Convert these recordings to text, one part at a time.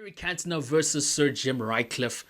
Eric Cantona versus Sir Jim Ratcliffe.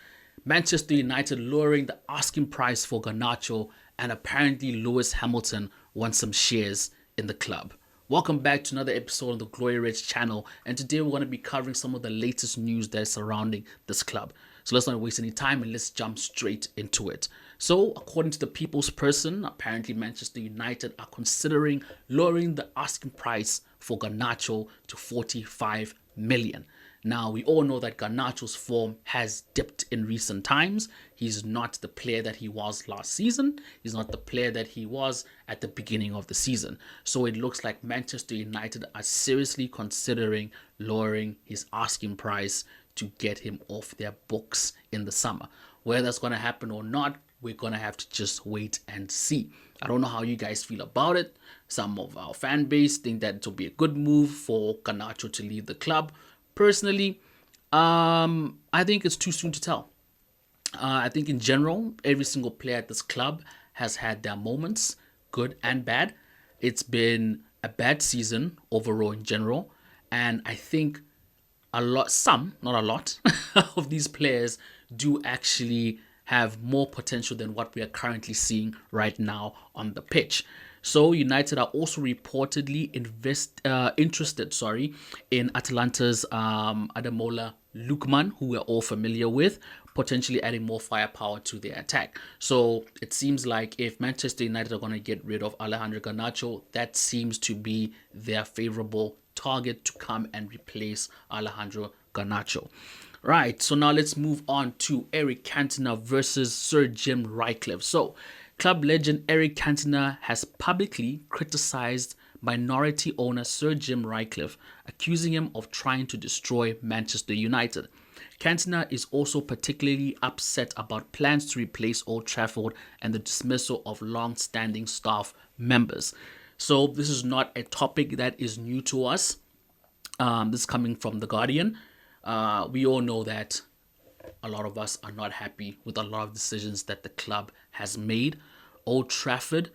Manchester United lowering the asking price for Garnacho, and apparently Lewis Hamilton wants some shares in the club. Welcome back to another episode on the Glory Rich channel, and today we're going to be covering some of the latest news that is surrounding this club. So let's not waste any time and let's jump straight into it. So, according to the People's Person, apparently Manchester United are considering lowering the asking price for Garnacho to 45 million. Now, we all know that Garnacho's form has dipped in recent times. He's not the player that he was last season. He's not the player that he was at the beginning of the season. So it looks like Manchester United are seriously considering lowering his asking price to get him off their books in the summer. Whether that's going to happen or not, we're going to have to just wait and see. I don't know how you guys feel about it. Some of our fan base think that it will be a good move for Garnacho to leave the club. Personally, I think it's too soon to tell. I think in general, every single player at this club has had their moments, good and bad. It's been a bad season overall in general. And I think some, not a lot, of these players do actually have more potential than what we are currently seeing right now on the pitch. So United are also reportedly interested in Atalanta's Ademola Lookman, who we're all familiar with, potentially adding more firepower to their attack. So it seems like if Manchester United are going to get rid of Alejandro Garnacho, that seems to be their favorable target to come and replace Alejandro Garnacho. Right, so now let's move on to Eric Cantona versus Sir Jim Ratcliffe. So, club legend Eric Cantona has publicly criticized minority owner Sir Jim Ratcliffe, accusing him of trying to destroy Manchester United. Cantona is also particularly upset about plans to replace Old Trafford and the dismissal of long-standing staff members. So, this is not a topic that is new to us. This is coming from The Guardian. We all know that a lot of us are not happy with a lot of decisions that the club has made. Old Trafford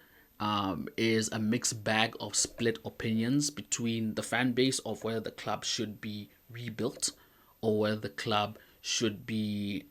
is a mixed bag of split opinions between the fan base of whether the club should be rebuilt or whether the club should be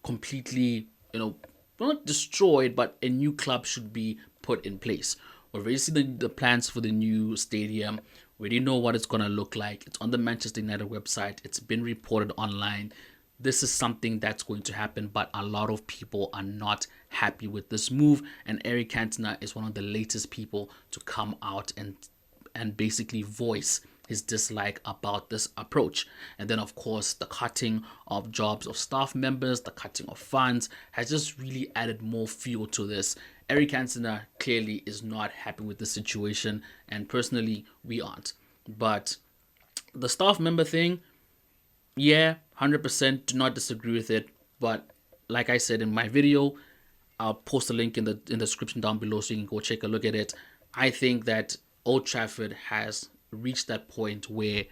completely, not destroyed, but a new club should be put in place. We've already seen the plans for the new stadium. We already know what it's going to look like. It's on the Manchester United website. It's been reported online. This is something that's going to happen, but a lot of people are not happy with this move. And Eric Cantona is one of the latest people to come out and basically voice his dislike about this approach. And then, of course, the cutting of jobs of staff members, the cutting of funds has just really added more fuel to this. Eric Cantona clearly is not happy with the situation, and personally, we aren't. But the staff member thing, yeah, 100% do not disagree with it. But like I said in my video, I'll post a link in the description down below so you can go take a look at it. I think that Old Trafford has reached that point where,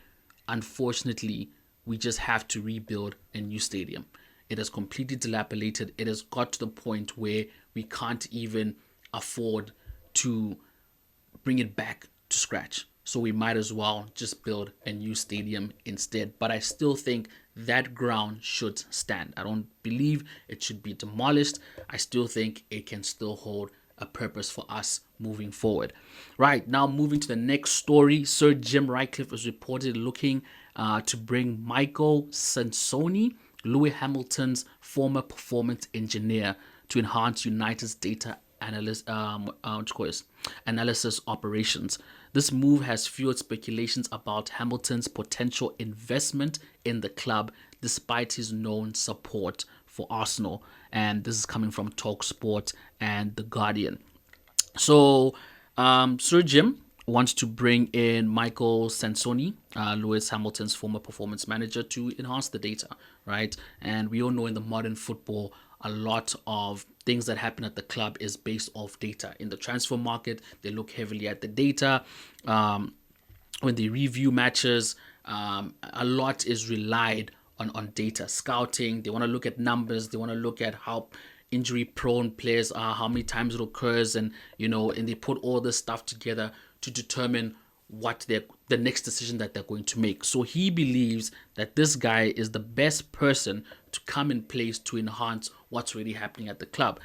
unfortunately, we just have to rebuild a new stadium. It is completely dilapidated. It has got to the point where we can't even afford to bring it back to scratch. So we might as well just build a new stadium instead. But I still think that ground should stand. I don't believe it should be demolished. I still think it can still hold a purpose for us moving forward. Right, now moving to the next story. Sir Jim Ratcliffe is reported looking to bring Michael Sansoni, Lewis Hamilton's former performance engineer, to enhance United's data analysis operations. This move has fueled speculations about Hamilton's potential investment in the club, despite his known support for Arsenal. And this is coming from TalkSport and The Guardian. So, Sir Jim wants to bring in Michael Sansoni, Lewis Hamilton's former performance manager, to enhance the data, right? And we all know in the modern football, a lot of things that happen at the club is based off data. In the transfer market, they look heavily at the data. When they review matches, a lot is relied on data. Scouting, they want to look at numbers. They want to look at how injury prone players are, how many times it occurs, and they put all this stuff together to determine what the next decision that they're going to make. So he believes that this guy is the best person to come in place to enhance what's really happening at the club.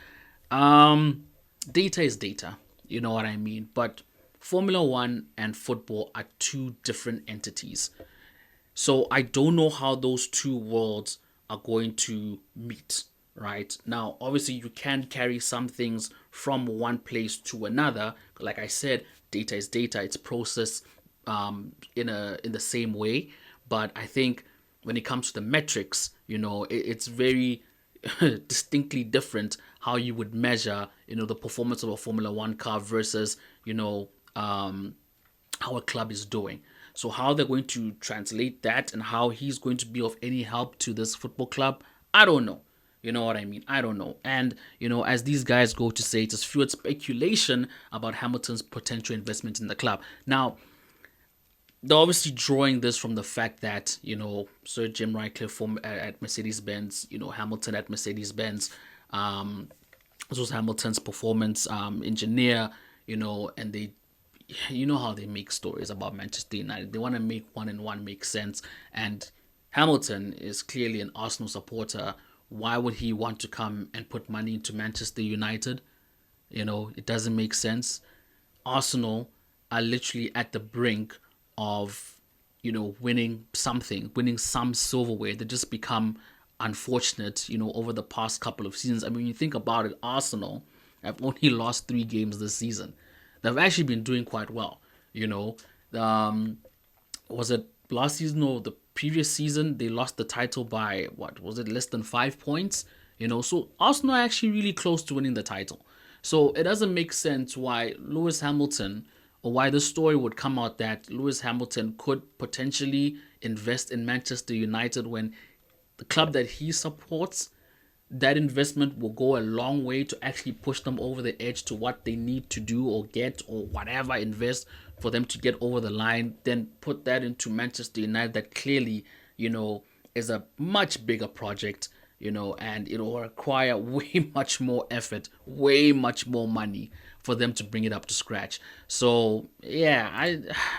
Um, Data is data, you know what I mean? But Formula One and football are two different entities. So I don't know how those two worlds are going to meet, right? Now, obviously, you can carry some things from one place to another. Like I said, data is data; it's processed in the same way. But I think when it comes to the metrics, it's very distinctly different how you would measure, the performance of a Formula One car versus, how a club is doing. So how they're going to translate that and how he's going to be of any help to this football club, I don't know. You know what I mean? I don't know. And, as these guys go to say, it has fueled speculation about Hamilton's potential investment in the club. Now, they're obviously drawing this from the fact that, Sir Jim Ratcliffe at Mercedes-Benz, Hamilton at Mercedes-Benz, this was Hamilton's performance engineer, and they how they make stories about Manchester United. They want to make one and one make sense. And Hamilton is clearly an Arsenal supporter. Why would he want to come and put money into Manchester United? It doesn't make sense. Arsenal are literally at the brink of, winning something, winning some silverware. They just become unfortunate, over the past couple of seasons. I mean, when you think about it, Arsenal have only lost 3 games this season. They've actually been doing quite well. Was it last season or the previous season? They lost the title by what was it, less than 5 points? So Arsenal are actually really close to winning the title. So it doesn't make sense why Lewis Hamilton, or why the story would come out that Lewis Hamilton could potentially invest in Manchester United when the club that he supports, that investment will go a long way to actually push them over the edge to what they need to do or get or whatever, invest for them to get over the line. Then put that into Manchester United that clearly, is a much bigger project, and it will require way much more effort, way much more money for them to bring it up to scratch. So yeah,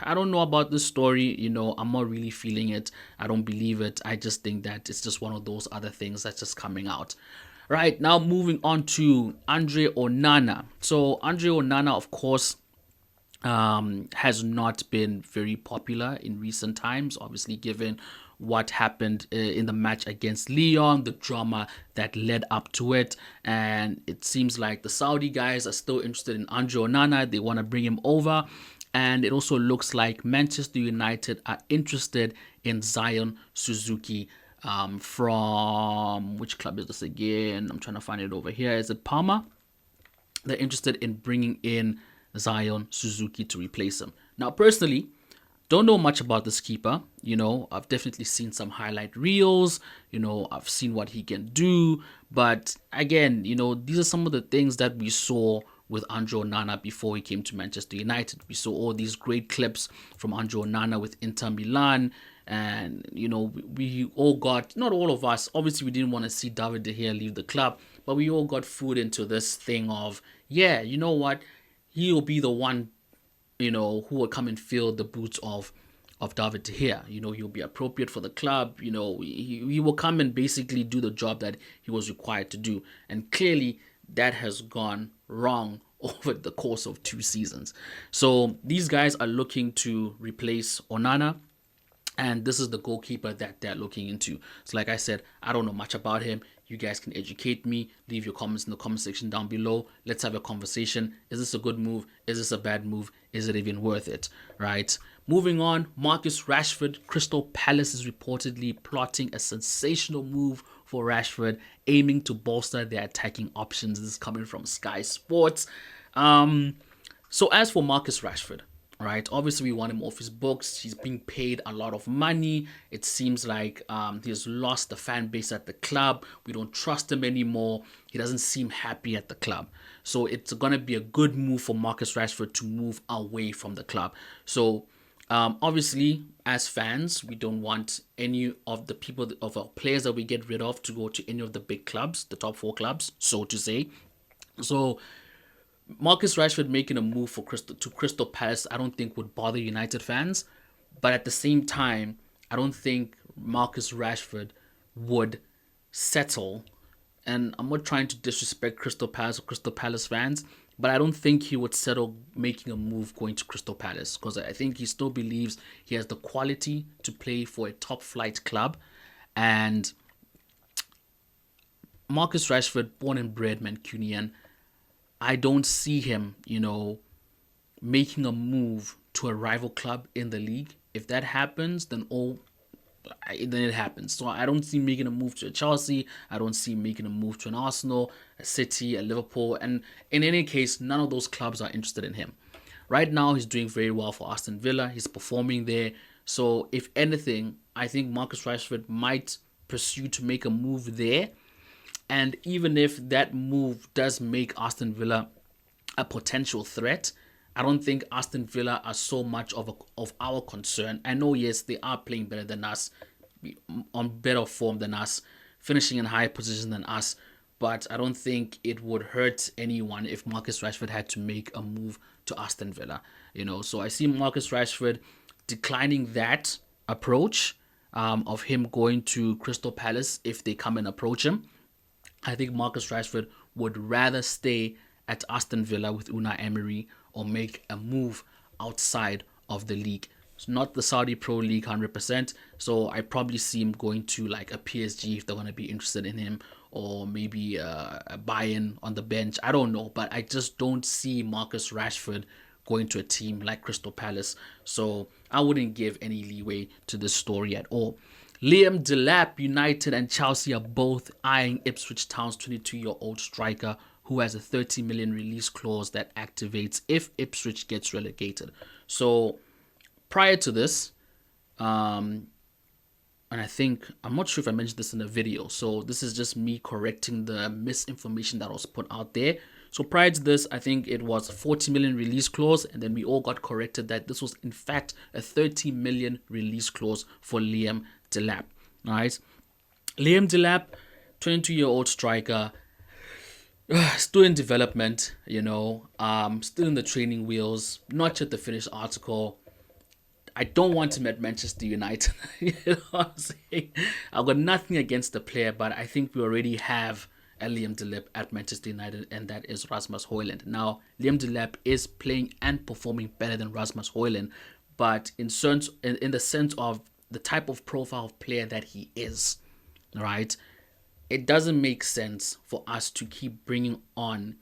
I don't know about this story. I'm not really feeling it. I don't believe it. I just think that it's just one of those other things that's just coming out. Right, now moving on to Andre Onana. So Andre Onana, of course, has not been very popular in recent times, obviously given what happened in the match against Lyon, the drama that led up to it. And it seems like the Saudi guys are still interested in Andre Onana. They want to bring him over. And it also looks like Manchester United are interested in Zion Suzuki from, which club is this again? I'm trying to find it over here. Is it Parma? They're interested in bringing in Zion Suzuki to replace him. Now, personally, don't know much about this keeper. I've definitely seen some highlight reels. I've seen what he can do. But again, these are some of the things that we saw with Andre Onana before he came to Manchester United. We saw all these great clips from Andre Onana with Inter Milan. And, we all got, not all of us, obviously we didn't want to see David De Gea leave the club. But we all got fooled into this thing of, yeah, you know what? He'll be the one, who will come and fill the boots of David De Gea. He'll be appropriate for the club. He will come and basically do the job that he was required to do. And clearly that has gone wrong over the course of 2 seasons. So these guys are looking to replace Onana. And this is the goalkeeper that they're looking into. So like I said, I don't know much about him. You guys can educate me. Leave your comments in the comment section down below. Let's have a conversation. Is this a good move? Is this a bad move? Is it even worth it? Right. Moving on, Marcus Rashford. Crystal Palace is reportedly plotting a sensational move for Rashford, aiming to bolster their attacking options. This is coming from Sky Sports. So as for Marcus Rashford, right, obviously we want him off his books. He's being paid a lot of money. It seems like he's lost the fan base at the club. We don't trust him anymore. He doesn't seem happy at the club. So it's going to be a good move for Marcus Rashford to move away from the club. So obviously, as fans, we don't want any of the people, of our players that we get rid of, to go to any of the big clubs, the top 4 clubs, so to say. So Marcus Rashford making a move for Crystal Palace, I don't think would bother United fans, but at the same time, I don't think Marcus Rashford would settle. And I'm not trying to disrespect Crystal Palace or Crystal Palace fans, but I don't think he would settle making a move going to Crystal Palace because I think he still believes he has the quality to play for a top flight club. And Marcus Rashford, born and bred Mancunian, I don't see him, making a move to a rival club in the league. If that happens, then it happens. So I don't see him making a move to a Chelsea. I don't see him making a move to an Arsenal, a City, a Liverpool. And in any case, none of those clubs are interested in him. Right now, he's doing very well for Aston Villa. He's performing there. So if anything, I think Marcus Rashford might pursue to make a move there. And even if that move does make Aston Villa a potential threat, I don't think Aston Villa are so much of our concern. I know, yes, they are playing better than us, on better form than us, finishing in higher position than us, but I don't think it would hurt anyone if Marcus Rashford had to make a move to Aston Villa. So I see Marcus Rashford declining that approach of him going to Crystal Palace if they come and approach him. I think Marcus Rashford would rather stay at Aston Villa with Unai Emery or make a move outside of the league. It's not the Saudi Pro League 100%, so I probably see him going to like a PSG if they're going to be interested in him, or maybe a Bayern on the bench. I don't know, but I just don't see Marcus Rashford going to a team like Crystal Palace, so I wouldn't give any leeway to this story at all. Liam Delap, United and Chelsea are both eyeing Ipswich Town's 22-year-old striker who has a 30 million release clause that activates if Ipswich gets relegated. So prior to this, and I'm not sure if I mentioned this in the video, so this is just me correcting the misinformation that was put out there. So prior to this, I think it was 40 million release clause, and then we all got corrected that this was in fact a 30 million release clause for Liam Delap. All right, Liam Delap, 22-year-old striker, still in development, still in the training wheels, not yet the finished article. I don't want him at Manchester United. You know what I'm saying? I've got nothing against the player, but I think we already have a Liam Delap at Manchester United, and that is Rasmus Højlund. Now, Liam Delap is playing and performing better than Rasmus Højlund, but in the sense of the type of profile of player that he is, right? It doesn't make sense for us to keep bringing on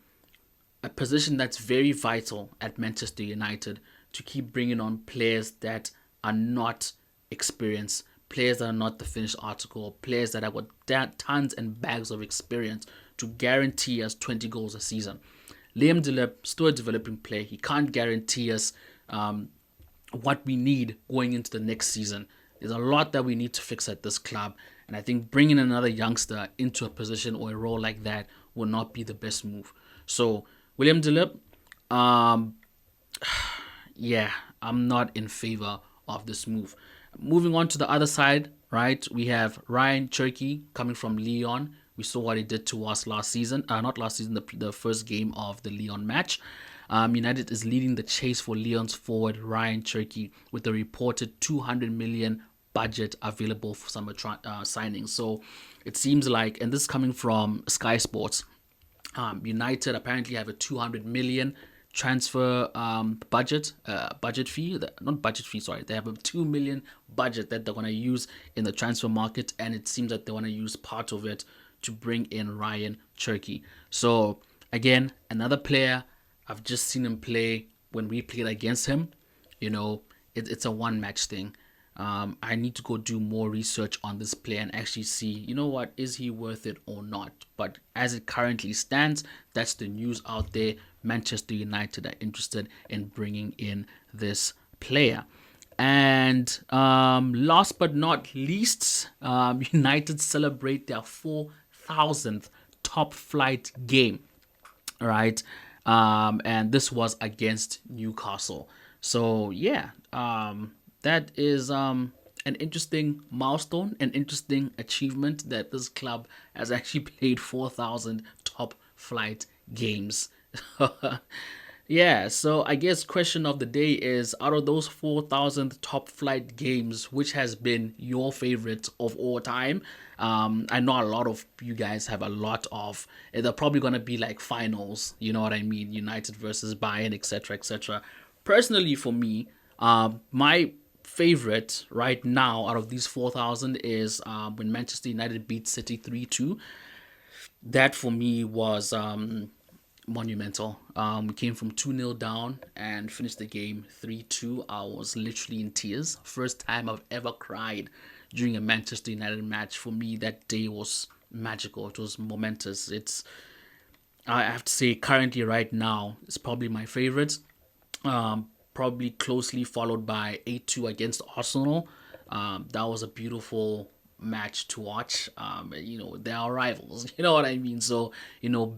a position that's very vital at Manchester United, to keep bringing on players that are not experienced, players that are not the finished article, players that have got tons and bags of experience to guarantee us 20 goals a season. Liam Delap, still a developing player. He can't guarantee us what we need going into the next season. There's a lot that we need to fix at this club, and I think bringing another youngster into a position or a role like that will not be the best move. So, William Delap, yeah, I'm not in favor of this move. Moving on to the other side, right, we have Rayan Cherki coming from Lyon. We saw what he did to us last season. Not last season, the first game of the Lyon match. United is leading the chase for Lyon's forward Rayan Cherki with a reported 200 million budget available for summer signings. So it seems like, and this is coming from Sky Sports, United apparently have a 200 million transfer budget fee. Not budget fee, sorry. They have a 2 million budget that they're going to use in the transfer market, and it seems that they want to use part of it to bring in Rayan Cherki. So again, another player, I've just seen him play when we played against him. It's a one match thing. I need to go do more research on this player and actually see, what, is he worth it or not? But as it currently stands, that's the news out there. Manchester United are interested in bringing in this player. And last but not least, United celebrate their 4,000th top flight game. All right. And this was against Newcastle. So, yeah, that is an interesting milestone, an interesting achievement that this club has actually played 4,000 top flight games. Yeah, so I guess question of the day is, out of those 4,000 top flight games, which has been your favorite of all time? I know a lot of you guys have a lot of, they're probably going to be like finals, you know what I mean? United versus Bayern, etc., etc. Personally, for me, my favorite right now out of these 4,000 is when Manchester United beat City 3-2. That for me was monumental. We came from 2-0 down and finished the game 3-2. I was literally in tears. First time I've ever cried during a Manchester United match. For me, that day was magical. It was momentous. I have to say, currently, right now, it's probably my favorite. Probably closely followed by 8-2 against Arsenal. That was a beautiful match to watch. They are rivals, you know what I mean? So,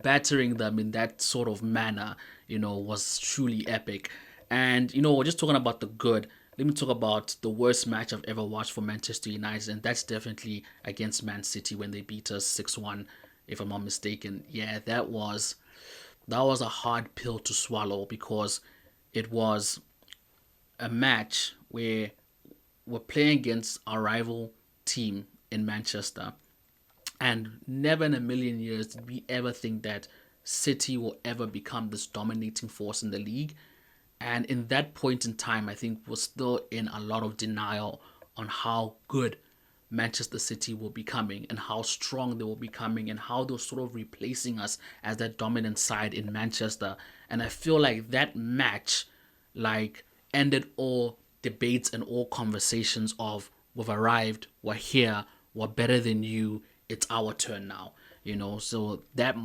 battering them in that sort of manner, was truly epic. And, we're just talking about the good. Let me talk about the worst match I've ever watched for Manchester United, and that's definitely against Man City when they beat us 6-1, if I'm not mistaken. Yeah, that was a hard pill to swallow because it was a match where we're playing against our rival team in Manchester. And never in a million years did we ever think that City will ever become this dominating force in the league. And in that point in time, I think we're still in a lot of denial on how good Manchester City will be coming and how strong they will be coming and how they're sort of replacing us as that dominant side in Manchester. And I feel like that match like ended all debates and all conversations of we've arrived, we're here, we're better than you, it's our turn now. So that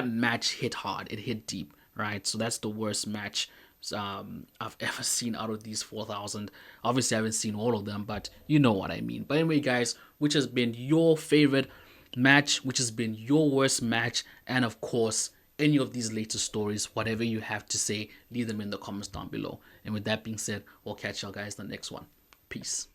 match hit hard, it hit deep, right? So that's the worst match I've ever seen out of these 4,000. Obviously, I haven't seen all of them, but you know what I mean. But anyway, guys, which has been your favorite match? Which has been your worst match? And of course, any of these latest stories, whatever you have to say, leave them in the comments down below. And with that being said, we'll catch y'all guys in the next one. Peace.